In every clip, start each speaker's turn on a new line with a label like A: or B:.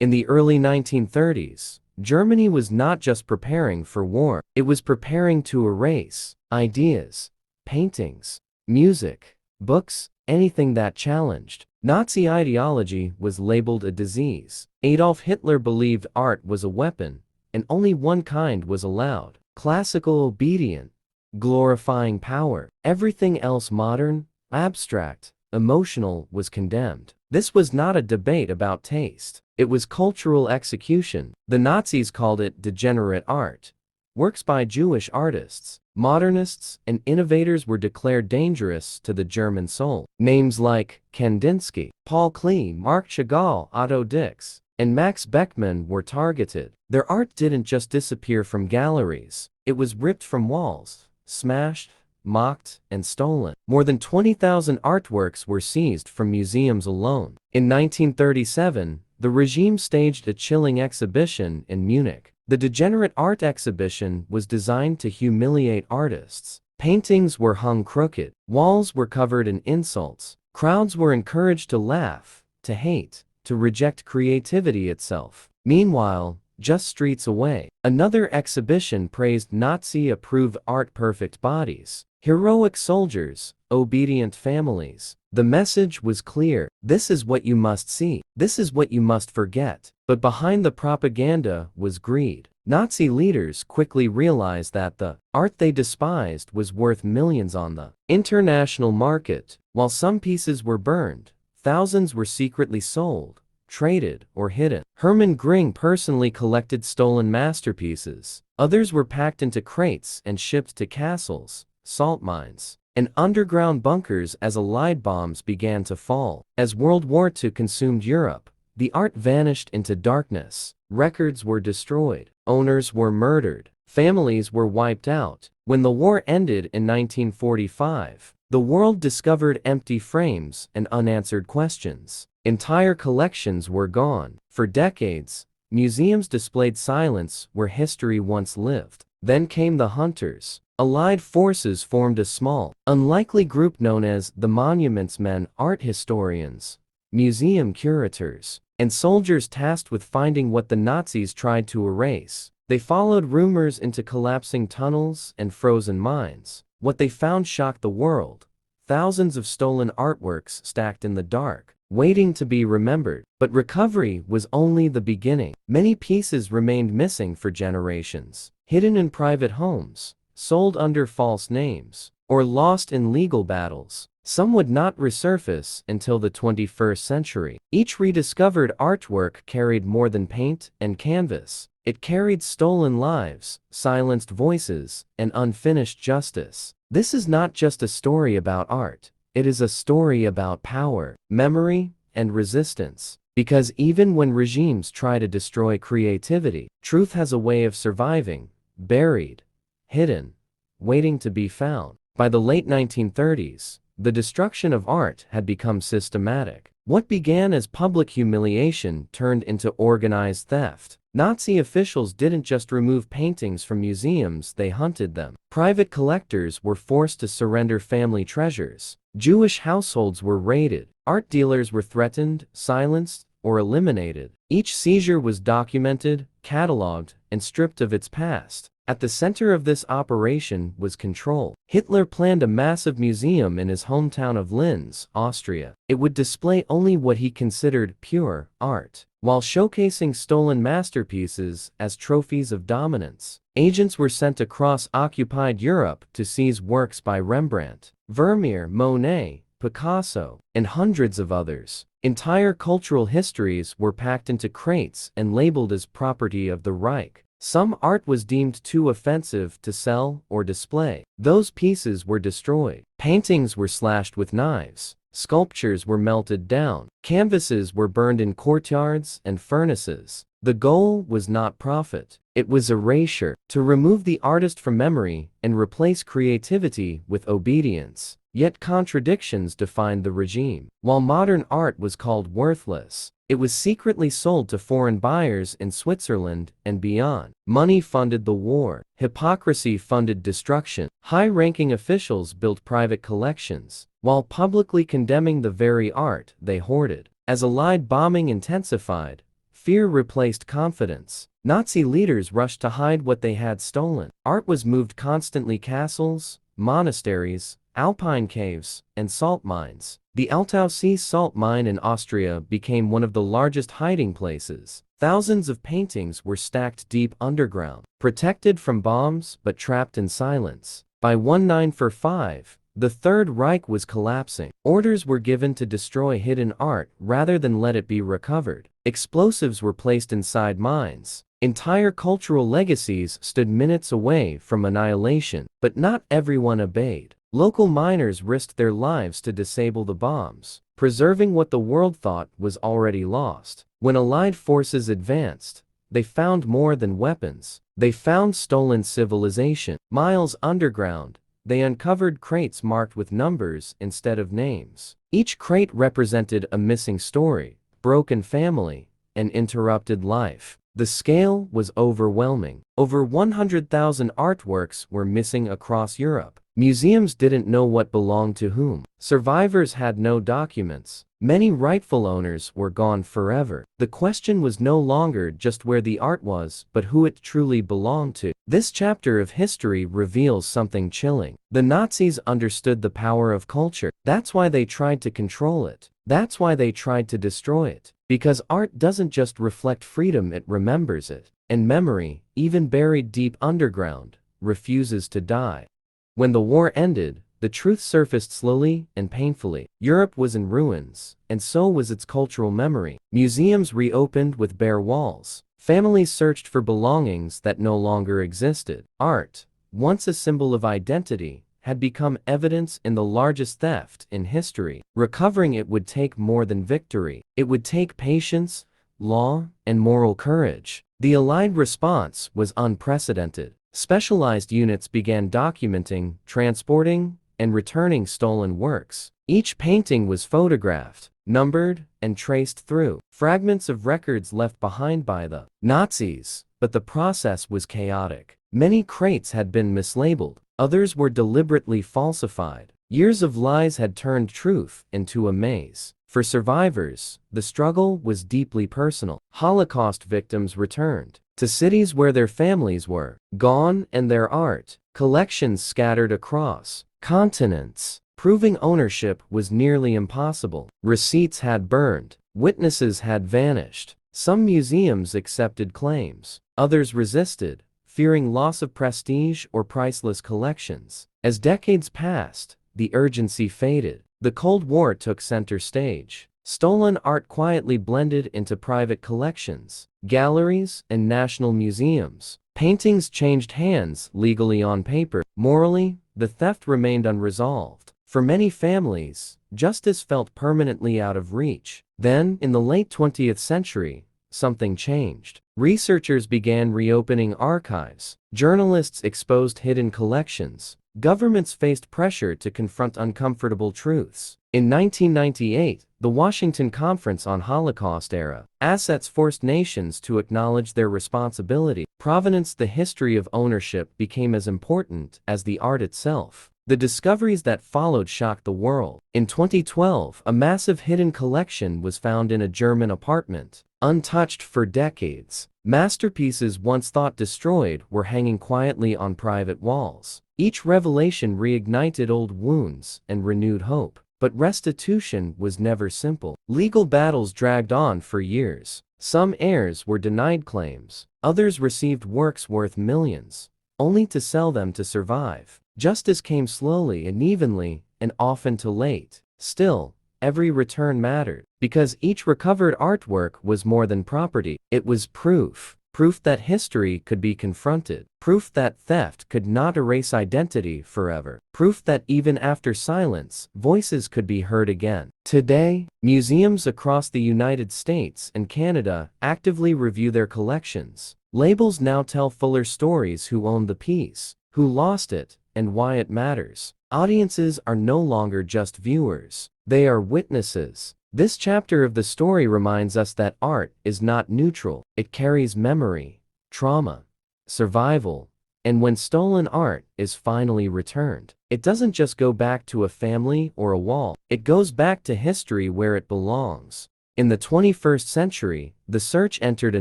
A: In the early 1930s, Germany was not just preparing for war, it was preparing to erase ideas, paintings, music, books, anything that challenged. Nazi ideology was labeled a disease. Adolf Hitler believed art was a weapon, and only one kind was allowed: classical, obedient, glorifying power. Everything else, modern, abstract, emotional, was condemned. This was not a debate about taste. It was cultural execution. The Nazis called it degenerate art. Works by Jewish artists, modernists, and innovators were declared dangerous to the German soul. Names like Kandinsky, Paul Klee, Marc Chagall, Otto Dix, and Max Beckmann were targeted. Their art didn't just disappear from galleries. It was ripped from walls, smashed, mocked, and stolen. More than 20,000 artworks were seized from museums alone. In 1937, the regime staged a chilling exhibition in Munich. The Degenerate Art Exhibition was designed to humiliate artists. Paintings were hung crooked. Walls were covered in insults. Crowds were encouraged to laugh, to hate, to reject creativity itself. Meanwhile, just streets away, another exhibition praised Nazi-approved art-perfect bodies, heroic soldiers, obedient families. The message was clear: this is what you must see, this is what you must forget. But behind the propaganda was greed. Nazi leaders quickly realized that the art they despised was worth millions on the international market. While some pieces were burned, thousands were secretly sold, traded, or hidden. Hermann Göring personally collected stolen masterpieces. Others were packed into crates and shipped to castles, salt mines, and underground bunkers as Allied bombs began to fall. As World War II consumed Europe, the art vanished into darkness. Records were destroyed. Owners were murdered. Families were wiped out. When the war ended in 1945, the world discovered empty frames and unanswered questions. Entire collections were gone. For decades, museums displayed silence where history once lived. Then came the hunters. Allied forces formed a small, unlikely group known as the Monuments Men, art historians, museum curators, and soldiers tasked with finding what the Nazis tried to erase. They followed rumors into collapsing tunnels and frozen mines. What they found shocked the world: thousands of stolen artworks stacked in the dark, waiting to be remembered. But recovery was only the beginning. Many pieces remained missing for generations, hidden in private homes, sold under false names, or lost in legal battles. Some would not resurface until the 21st century. Each rediscovered artwork carried more than paint and canvas. It carried stolen lives, silenced voices, and unfinished justice. This is not just a story about art. It is a story about power, memory, and resistance. Because even when regimes try to destroy creativity, truth has a way of surviving, buried, hidden, waiting to be found. By the late 1930s, the destruction of art had become systematic. What began as public humiliation turned into organized theft. Nazi officials didn't just remove paintings from museums, they hunted them. Private collectors were forced to surrender family treasures. Jewish households were raided. Art dealers were threatened, silenced, or eliminated. Each seizure was documented, cataloged, and stripped of its past. At the center of this operation was control. Hitler planned a massive museum in his hometown of Linz, Austria. It would display only what he considered pure art, while showcasing stolen masterpieces as trophies of dominance. Agents were sent across occupied Europe to seize works by Rembrandt, Vermeer, Monet, Picasso, and hundreds of others. Entire cultural histories were packed into crates and labeled as property of the Reich. Some art was deemed too offensive to sell or display. Those pieces were destroyed. Paintings were slashed with knives. Sculptures were melted down. Canvases were burned in courtyards and furnaces. The goal was not profit. It was erasure, to remove the artist from memory and replace creativity with obedience. Yet contradictions defined the regime. While modern art was called worthless, it was secretly sold to foreign buyers in Switzerland and beyond. Money funded the war. Hypocrisy funded destruction. High-ranking officials built private collections, while publicly condemning the very art they hoarded. As Allied bombing intensified, Fear replaced confidence. Nazi leaders rushed to hide what they had stolen. Art was moved constantly: castles, monasteries, alpine caves, and salt mines. The Altaussee salt mine in Austria became one of the largest hiding places. Thousands of paintings were stacked deep underground, protected from bombs but trapped in silence. By 1945, the Third Reich was collapsing. Orders were given to destroy hidden art rather than let it be recovered. Explosives were placed inside mines. Entire cultural legacies stood minutes away from annihilation, but not everyone obeyed. Local miners risked their lives to disable the bombs, preserving what the world thought was already lost. When Allied forces advanced, they found more than weapons. They found stolen civilization. Miles underground, they uncovered crates marked with numbers instead of names. Each crate represented a missing story, broken family, and interrupted life. The scale was overwhelming. Over 100,000 artworks were missing across Europe. Museums didn't know what belonged to whom. Survivors had no documents. Many rightful owners were gone forever. The question was no longer just where the art was, but who it truly belonged to. This chapter of history reveals something chilling. The Nazis understood the power of culture. That's why they tried to control it. That's why they tried to destroy it. Because art doesn't just reflect freedom, it remembers it. And memory, even buried deep underground, refuses to die. When the war ended, the truth surfaced slowly and painfully. Europe was in ruins, and so was its cultural memory. Museums reopened with bare walls. Families searched for belongings that no longer existed. Art, once a symbol of identity, had become evidence in the largest theft in history. Recovering it would take more than victory. It would take patience, law, and moral courage. The Allied response was unprecedented. Specialized units began documenting, transporting, and returning stolen works. Each painting was photographed, numbered, and traced through fragments of records left behind by the Nazis, but the process was chaotic. Many crates had been mislabeled, others were deliberately falsified. Years of lies had turned truth into a maze. For survivors, the struggle was deeply personal. Holocaust victims returned to cities where their families were gone and their art collections scattered across continents. Proving ownership was nearly impossible. Receipts had burned, witnesses had vanished. Some museums accepted claims, others resisted, fearing loss of prestige or priceless collections. As decades passed, the urgency faded. The Cold War took center stage. Stolen art quietly blended into private collections, galleries, and national museums. Paintings changed hands legally on paper. Morally, the theft remained unresolved. For many families, justice felt permanently out of reach. Then, in the late 20th century, something changed. Researchers began reopening archives. Journalists exposed hidden collections. Governments faced pressure to confront uncomfortable truths. In 1998, the Washington Conference on Holocaust-era assets forced nations to acknowledge their responsibility. Provenance, the history of ownership, became as important as the art itself. The discoveries that followed shocked the world. In 2012, a massive hidden collection was found in a German apartment, untouched for decades. Masterpieces once thought destroyed were hanging quietly on private walls. Each revelation reignited old wounds and renewed hope. But restitution was never simple. Legal battles dragged on for years. Some heirs were denied claims. Others received works worth millions, only to sell them to survive. Justice came slowly and evenly, and often too late. Still, every return mattered, because each recovered artwork was more than property. It was proof. Proof that history could be confronted. Proof that theft could not erase identity forever. Proof that even after silence, voices could be heard again. Today, museums across the United States and Canada actively review their collections. Labels now tell fuller stories: who owned the piece, who lost it, and why it matters. Audiences are no longer just viewers. They are witnesses. This chapter of the story reminds us that art is not neutral. It carries memory, trauma, survival, and when stolen art is finally returned, it doesn't just go back to a family or a wall. It goes back to history where it belongs, In the 21st century, the search entered a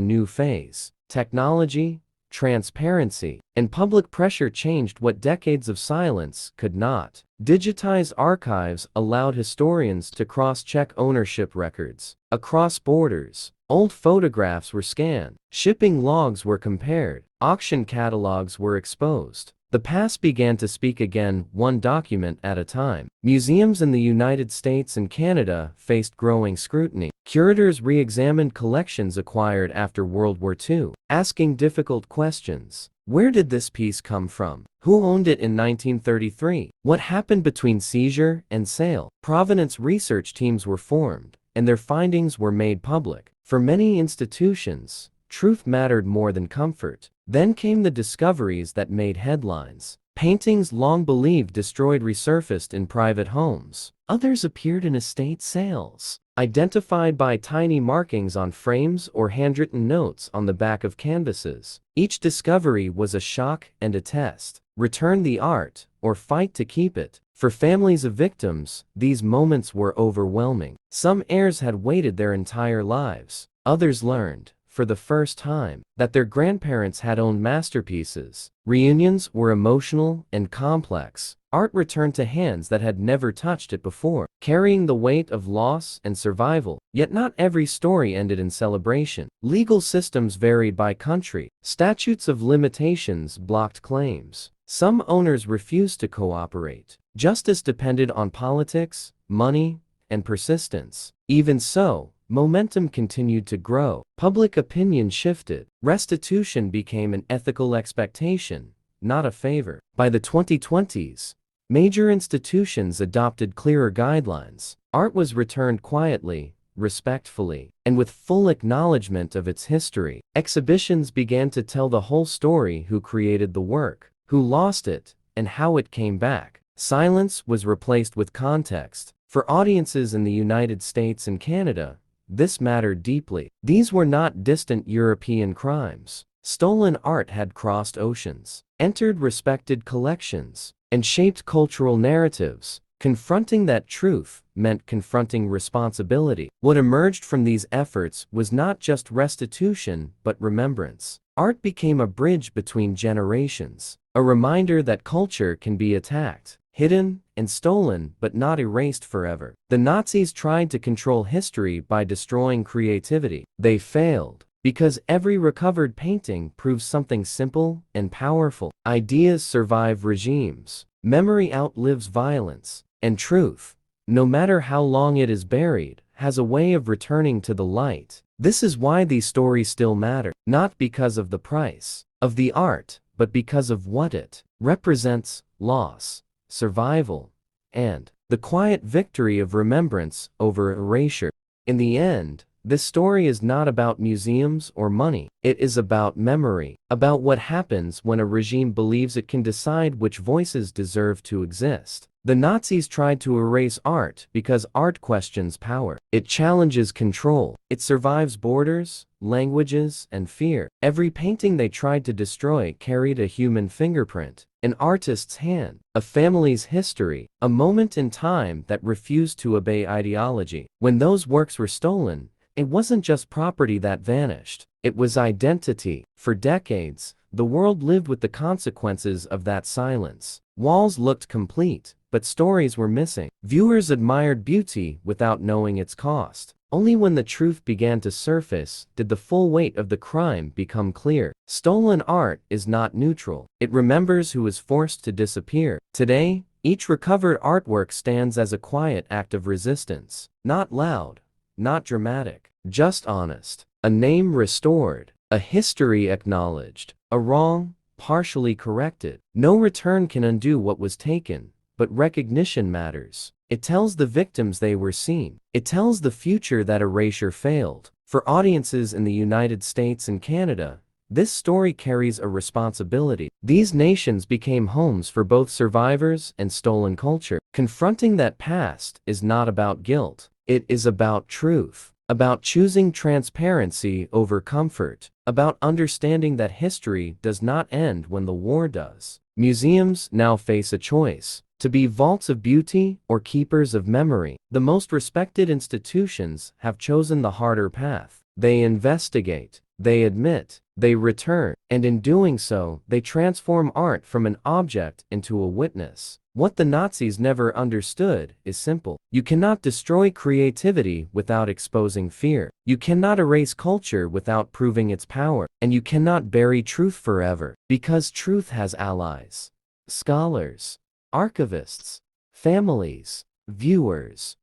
A: new phase. Technology, transparency, and public pressure changed what decades of silence could not. Digitized archives allowed historians to cross-check ownership records. Across borders, old photographs were scanned, shipping logs were compared, auction catalogs were exposed. The past began to speak again, one document at a time. Museums in the United States and Canada faced growing scrutiny. Curators re-examined collections acquired after World War II, asking difficult questions. Where did this piece come from? Who owned it in 1933? What happened between seizure and sale? Provenance research teams were formed, and their findings were made public. For many institutions, truth mattered more than comfort. Then came the discoveries that made headlines. Paintings long believed destroyed resurfaced in private homes. Others appeared in estate sales, identified by tiny markings on frames or handwritten notes on the back of canvases. Each discovery was a shock and a test. Return the art, or fight to keep it. For families of victims, these moments were overwhelming. Some heirs had waited their entire lives. Others learned, for the first time, that their grandparents had owned masterpieces. Reunions were emotional and complex. Art returned to hands that had never touched it before, carrying the weight of loss and survival. Yet not every story ended in celebration. Legal systems varied by country. Statutes of limitations blocked claims. Some owners refused to cooperate. Justice depended on politics, money, and persistence. Even so, momentum continued to grow. Public opinion shifted. Restitution became an ethical expectation, not a favor. By the 2020s, major institutions adopted clearer guidelines. Art was returned quietly, respectfully, and with full acknowledgement of its history. Exhibitions began to tell the whole story: who created the work, who lost it, and how it came back. Silence was replaced with context. For audiences in the United States and Canada, this mattered deeply. These were not distant European crimes. Stolen art had crossed oceans, entered respected collections, and shaped cultural narratives. Confronting that truth meant confronting responsibility. What emerged from these efforts was not just restitution, but remembrance. Art became a bridge between generations, a reminder that culture can be attacked, hidden, and stolen, but not erased forever. The Nazis tried to control history by destroying creativity. They failed, because every recovered painting proves something simple and powerful. Ideas survive regimes. Memory outlives violence. And truth, no matter how long it is buried, has a way of returning to the light. This is why these stories still matter, not because of the price of the art, but because of what it represents: loss, survival, and the quiet victory of remembrance over erasure. In the end, this story is not about museums or money. It is about memory, about what happens when a regime believes it can decide which voices deserve to exist. The Nazis tried to erase art because art questions power. It challenges control. It survives borders, languages, and fear. Every painting they tried to destroy carried a human fingerprint, an artist's hand, a family's history, a moment in time that refused to obey ideology. When those works were stolen, it wasn't just property that vanished. It was identity. For decades, the world lived with the consequences of that silence. Walls looked complete, but stories were missing. Viewers admired beauty without knowing its cost. Only when the truth began to surface did the full weight of the crime become clear. Stolen art is not neutral. It remembers who was forced to disappear. Today, each recovered artwork stands as a quiet act of resistance. Not loud, not dramatic, just honest. A name restored, a history acknowledged, a wrong partially corrected. No return can undo what was taken, but recognition matters. It tells the victims they were seen. It tells the future that erasure failed. For audiences in the United States and Canada, this story carries a responsibility. These nations became homes for both survivors and stolen culture. Confronting that past is not about guilt. It is about truth, about choosing transparency over comfort, about understanding that history does not end when the war does. Museums now face a choice: to be vaults of beauty or keepers of memory. The most respected institutions have chosen the harder path. They investigate, they admit, they return, and in doing so, they transform art from an object into a witness. What the Nazis never understood is simple. You cannot destroy creativity without exposing fear. You cannot erase culture without proving its power. And you cannot bury truth forever, because truth has allies. Scholars, archivists, families, viewers,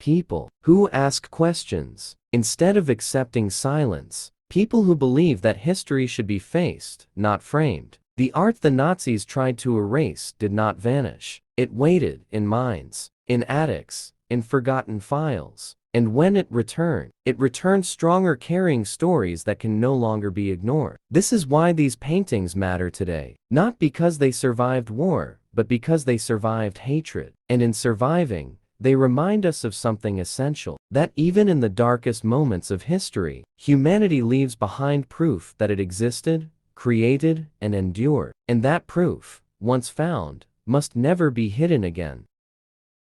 A: people who ask questions instead of accepting silence. People who believe that history should be faced, not framed. The art the Nazis tried to erase did not vanish. It waited in mines, in attics, in forgotten files. And when it returned stronger, carrying stories that can no longer be ignored. This is why these paintings matter today. Not because they survived war, but because they survived hatred. And in surviving, they remind us of something essential: that even in the darkest moments of history, humanity leaves behind proof that it existed, created, and endured. And that proof, once found, must never be hidden again.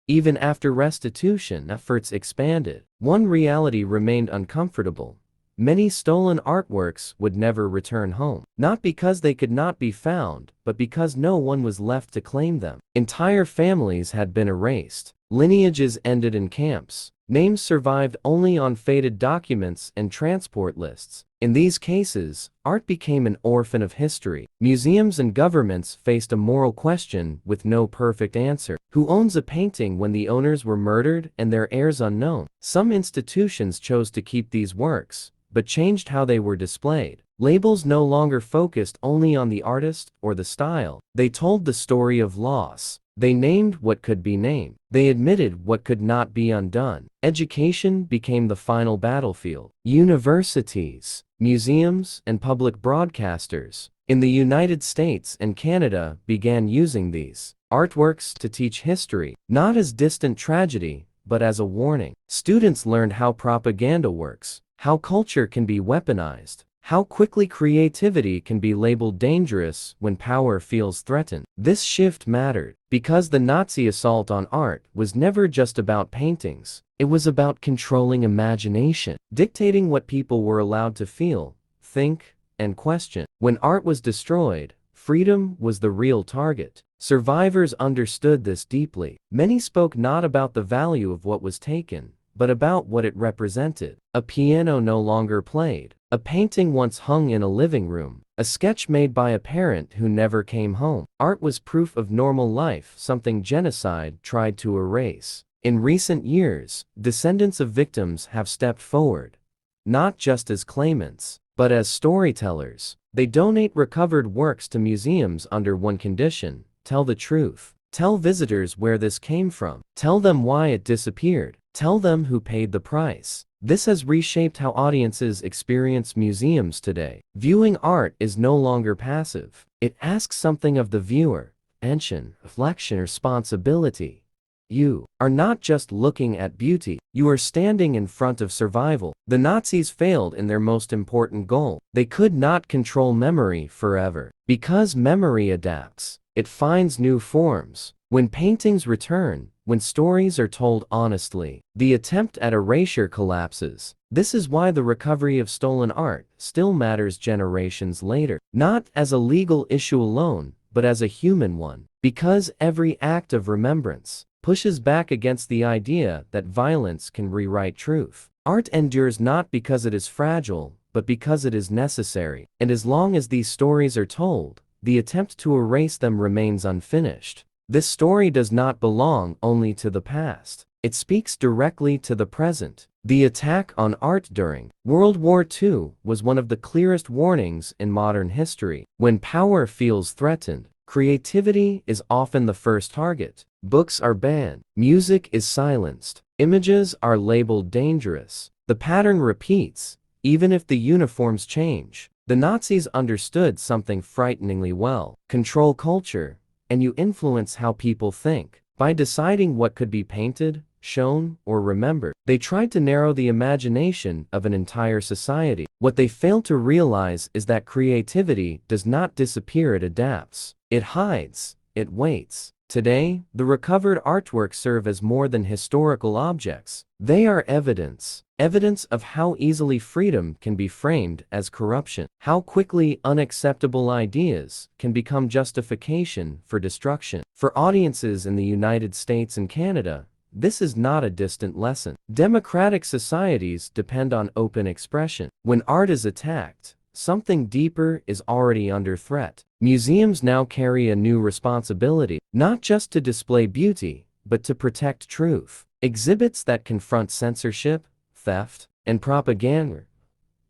A: Even after restitution efforts expanded, one reality remained uncomfortable: many stolen artworks would never return home. Not because they could not be found, but because no one was left to claim them. Entire families had been erased. Lineages ended in camps. Names survived only on faded documents and transport lists. In these cases, art became an orphan of history. Museums and governments faced a moral question with no perfect answer. Who owns a painting when the owners were murdered and their heirs unknown? Some institutions chose to keep these works, but changed how they were displayed. Labels no longer focused only on the artist or the style. They told the story of loss. They named what could be named. They admitted what could not be undone. Education became the final battlefield. Universities, museums, and public broadcasters in the United States and Canada began using these artworks to teach history, not as distant tragedy, but as a warning. Students learned how propaganda works, how culture can be weaponized, how quickly creativity can be labeled dangerous when power feels threatened. This shift mattered because the Nazi assault on art was never just about paintings. It was about controlling imagination, dictating what people were allowed to feel, think, and question. When art was destroyed, freedom was the real target. Survivors understood this deeply. Many spoke not about the value of what was taken, but about what it represented. A piano no longer played. A painting once hung in a living room. A sketch made by a parent who never came home. Art was proof of normal life, something genocide tried to erase. In recent years, descendants of victims have stepped forward, not just as claimants, but as storytellers. They donate recovered works to museums under one condition: tell the truth. Tell visitors where this came from. Tell them why it disappeared. Tell them who paid the price. This has reshaped how audiences experience museums today. Viewing art is no longer passive. It asks something of the viewer: attention, reflection, responsibility. You are not just looking at beauty, you are standing in front of survival. The Nazis failed in their most important goal. They could not control memory forever. Because memory adapts, it finds new forms. When paintings return, when stories are told honestly, the attempt at erasure collapses. This is why the recovery of stolen art still matters generations later. Not as a legal issue alone, but as a human one. Because every act of remembrance pushes back against the idea that violence can rewrite truth. Art endures not because it is fragile, but because it is necessary. And as long as these stories are told, the attempt to erase them remains unfinished. This story does not belong only to the past. It speaks directly to the present. The attack on art during World War II was one of the clearest warnings in modern history. When power feels threatened, creativity is often the first target. Books are banned. Music is silenced. Images are labeled dangerous. The pattern repeats, even if the uniforms change. The Nazis understood something frighteningly well: control culture, and you influence how people think. By deciding what could be painted, shown, or remembered. They tried to narrow the imagination of an entire society. What they failed to realize is that creativity does not disappear, it adapts. It hides, it waits. Today, the recovered artworks serve as more than historical objects. They are evidence. Evidence of how easily freedom can be framed as corruption, how quickly unacceptable ideas can become justification for destruction. For audiences in the United States and Canada, this is not a distant lesson. Democratic societies depend on open expression. When art is attacked, something deeper is already under threat. Museums now carry a new responsibility, not just to display beauty, but to protect truth. Exhibits that confront censorship, theft, and propaganda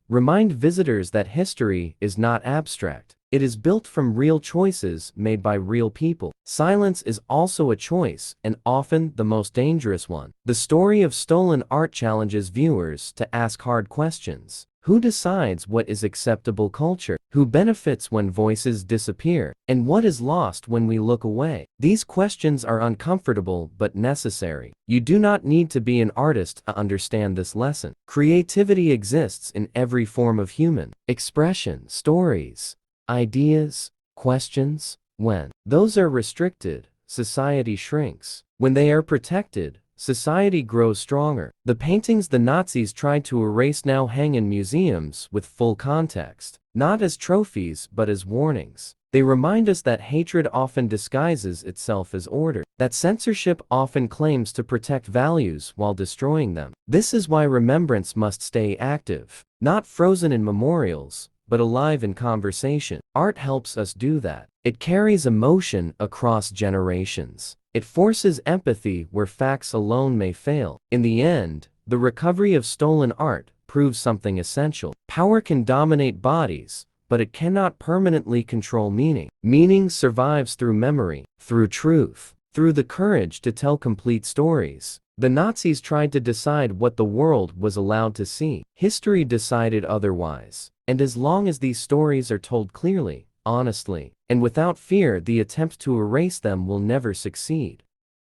A: remind visitors that history is not abstract. It is built from real choices made by real people. Silence is also a choice, and often the most dangerous one. The story of stolen art challenges viewers to ask hard questions. Who decides what is acceptable culture? Who benefits when voices disappear? And what is lost when we look away? These questions are uncomfortable but necessary. You do not need to be an artist to understand this lesson. Creativity exists in every form of human expression. Stories, ideas, questions. When those are restricted, society shrinks. When they are protected, society grows stronger. The paintings the Nazis tried to erase now hang in museums with full context, not as trophies but as warnings. They remind us that hatred often disguises itself as order, that censorship often claims to protect values while destroying them. This is why remembrance must stay active, not frozen in memorials, but alive in conversation. Art helps us do that. It carries emotion across generations. It forces empathy where facts alone may fail. In the end, the recovery of stolen art proves something essential. Power can dominate bodies, but it cannot permanently control meaning. Meaning survives through memory, through truth, through the courage to tell complete stories. The Nazis tried to decide what the world was allowed to see. History decided otherwise. And as long as these stories are told clearly, honestly, and without fear, the attempt to erase them will never succeed.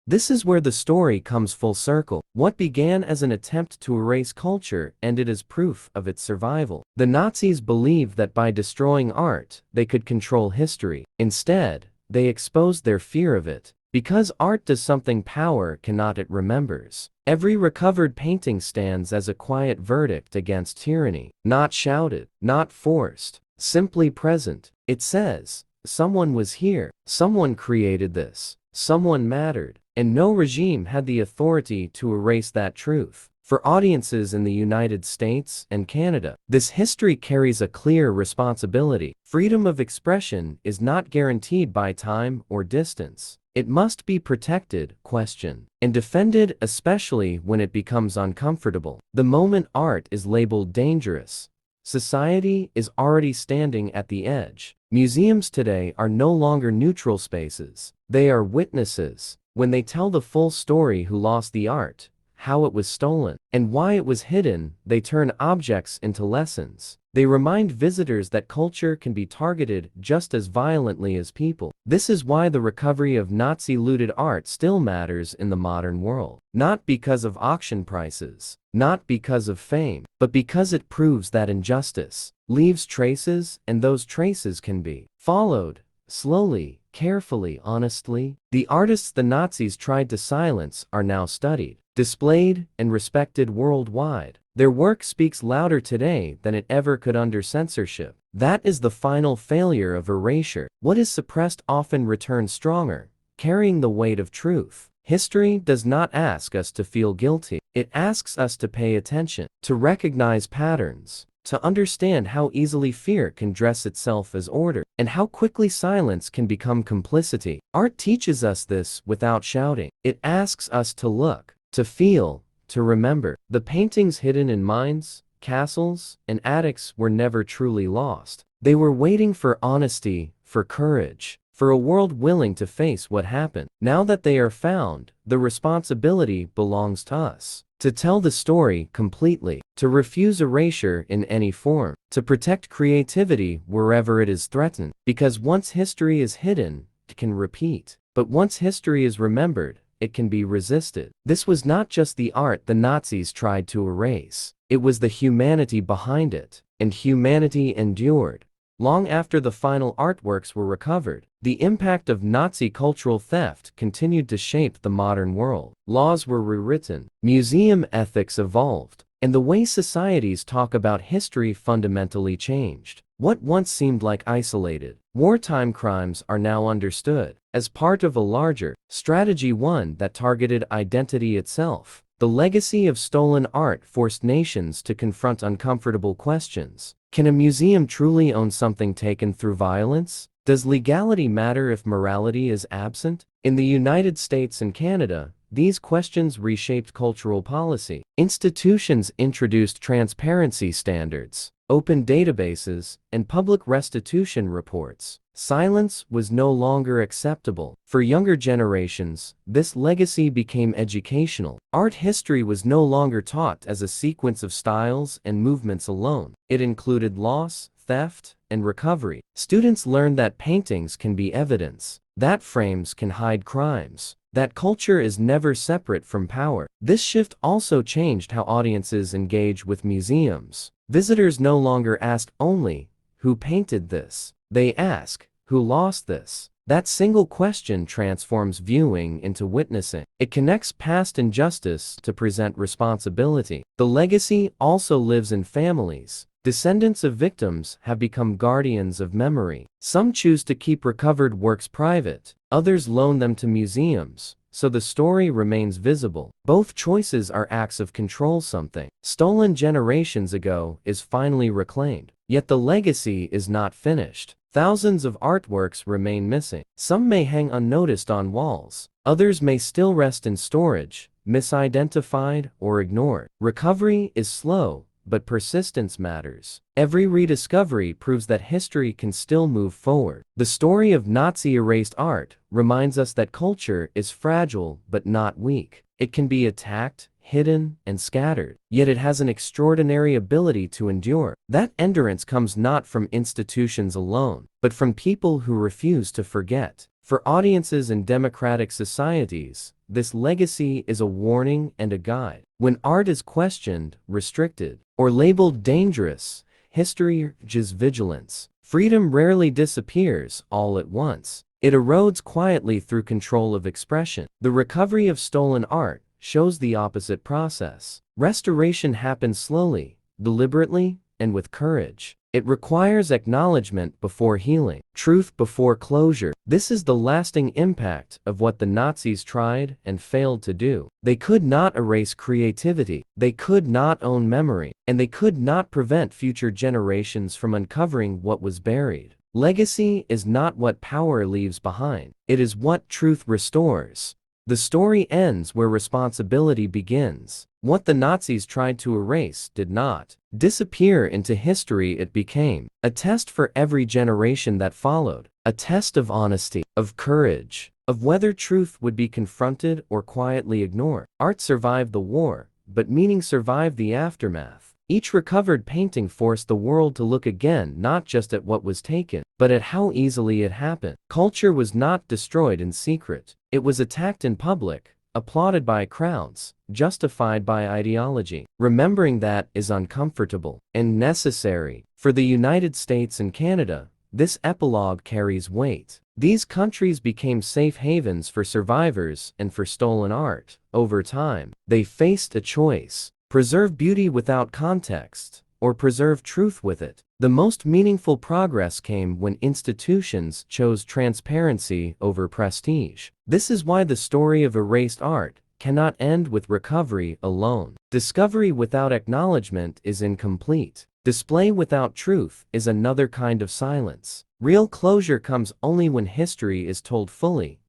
A: This is where the story comes full circle. What began as an attempt to erase culture ended as proof of its survival. The Nazis believed that by destroying art, they could control history. Instead, they exposed their fear of it. Because art does something power cannot, it remembers. Every recovered painting stands as a quiet verdict against tyranny. Not shouted, not forced, simply present. It says, someone was here, someone created this, someone mattered, and no regime had the authority to erase that truth. For audiences in the United States and Canada, this history carries a clear responsibility. Freedom of expression is not guaranteed by time or distance. It must be protected, questioned, and defended, especially when it becomes uncomfortable. The moment art is labeled dangerous, society is already standing at the edge. Museums today are no longer neutral spaces. They are witnesses. When they tell the full story, who lost the art, how it was stolen, and why it was hidden, they turn objects into lessons. They remind visitors that culture can be targeted just as violently as people. This is why the recovery of Nazi-looted art still matters in the modern world. Not because of auction prices, not because of fame, but because it proves that injustice leaves traces, and those traces can be followed, slowly, carefully, honestly. The artists the Nazis tried to silence are now studied, displayed, and respected worldwide. Their work speaks louder today than it ever could under censorship. That is the final failure of erasure. What is suppressed often returns stronger, carrying the weight of truth. History does not ask us to feel guilty. It asks us to pay attention, to recognize patterns, to understand how easily fear can dress itself as order, and how quickly silence can become complicity. Art teaches us this without shouting. It asks us to look, to feel, to remember. The paintings hidden in mines, castles, and attics were never truly lost. They were waiting for honesty, for courage, for a world willing to face what happened. Now that they are found, the responsibility belongs to us. To tell the story completely, to refuse erasure in any form, to protect creativity wherever it is threatened. Because once history is hidden, it can repeat. But once history is remembered, it can be resisted. This was not just the art the Nazis tried to erase. It was the humanity behind it, and humanity endured. Long after the final artworks were recovered, the impact of Nazi cultural theft continued to shape the modern world. Laws were rewritten, museum ethics evolved, and the way societies talk about history fundamentally changed. What once seemed like isolated, wartime crimes are now understood as part of a larger strategy, one that targeted identity itself. The legacy of stolen art forced nations to confront uncomfortable questions. Can a museum truly own something taken through violence? Does legality matter if morality is absent? In the United States and Canada, these questions reshaped cultural policy. Institutions introduced transparency standards, open databases, and public restitution reports. Silence was no longer acceptable. For younger generations, this legacy became educational. Art history was no longer taught as a sequence of styles and movements alone. It included loss, theft, and recovery. Students learned that paintings can be evidence, that frames can hide crimes, that culture is never separate from power. This shift also changed how audiences engage with museums. Visitors no longer ask only, "Who painted this?" They ask, "Who lost this?" That single question transforms viewing into witnessing. It connects past injustice to present responsibility. The legacy also lives in families. Descendants of victims have become guardians of memory. Some choose to keep recovered works private, others loan them to museums, so the story remains visible. Both choices are acts of control. Something stolen generations ago is finally reclaimed, yet the legacy is not finished. Thousands of artworks remain missing. Some may hang unnoticed on walls, others may still rest in storage, misidentified or ignored. Recovery is slow, but persistence matters. Every rediscovery proves that history can still move forward. The story of Nazi-erased art reminds us that culture is fragile but not weak. It can be attacked, hidden, and scattered, yet it has an extraordinary ability to endure. That endurance comes not from institutions alone, but from people who refuse to forget. For audiences in democratic societies, this legacy is a warning and a guide. When art is questioned, restricted, or labeled dangerous, history urges vigilance. Freedom rarely disappears all at once. It erodes quietly through control of expression. The recovery of stolen art shows the opposite process. Restoration happens slowly, deliberately, and with courage. It requires acknowledgement before healing, truth before closure. This is the lasting impact of what the Nazis tried and failed to do. They could not erase creativity, they could not own memory, and they could not prevent future generations from uncovering what was buried. Legacy is not what power leaves behind, it is what truth restores. The story ends where responsibility begins. What the Nazis tried to erase did not disappear into history. It became a test for every generation that followed, a test of honesty, of courage, of whether truth would be confronted or quietly ignored. Art survived the war, but meaning survived the aftermath. Each recovered painting forced the world to look again not just at what was taken, but at how easily it happened. Culture was not destroyed in secret. It was attacked in public, applauded by crowds, justified by ideology. Remembering that is uncomfortable and necessary. For the United States and Canada, this epilogue carries weight. These countries became safe havens for survivors and for stolen art. Over time, they faced a choice: preserve beauty without context, or preserve truth with it. The most meaningful progress came when institutions chose transparency over prestige. This is why the story of erased art cannot end with recovery alone. Discovery without acknowledgement is incomplete. Display without truth is another kind of silence. Real closure comes only when history is told fully,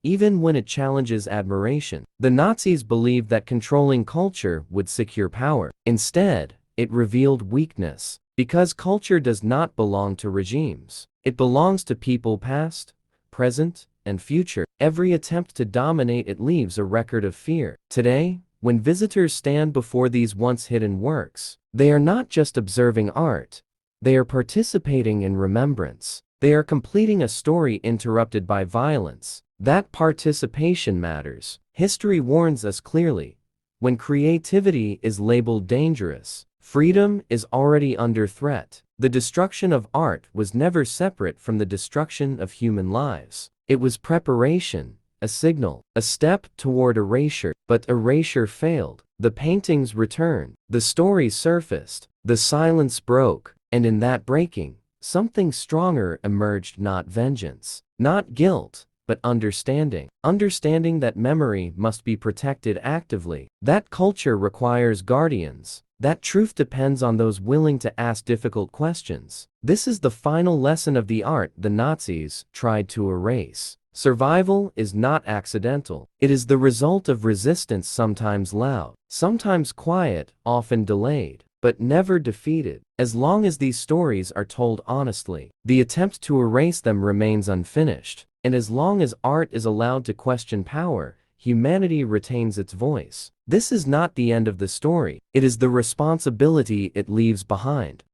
A: even when it challenges admiration. The Nazis believed that controlling culture would secure power. Instead, it revealed weakness. Because culture does not belong to regimes. It belongs to people past, present, and future. Every attempt to dominate it leaves a record of fear. Today, when visitors stand before these once hidden works, they are not just observing art. They are participating in remembrance. They are completing a story interrupted by violence, That participation matters. History warns us clearly. When creativity is labeled dangerous, freedom is already under threat. The destruction of art was never separate from the destruction of human lives. It was preparation, a signal, a step toward erasure. But erasure failed. The paintings returned, the stories surfaced, the silence broke, and in that breaking, something stronger emerged. Not vengeance, not guilt, but understanding. Understanding that memory must be protected actively. That culture requires guardians. That truth depends on those willing to ask difficult questions. This is the final lesson of the art the Nazis tried to erase. Survival is not accidental. It is the result of resistance, sometimes loud, sometimes quiet, often delayed, but never defeated. As long as these stories are told honestly, the attempt to erase them remains unfinished. And as long as art is allowed to question power, humanity retains its voice. This is not the end of the story. It is the responsibility it leaves behind.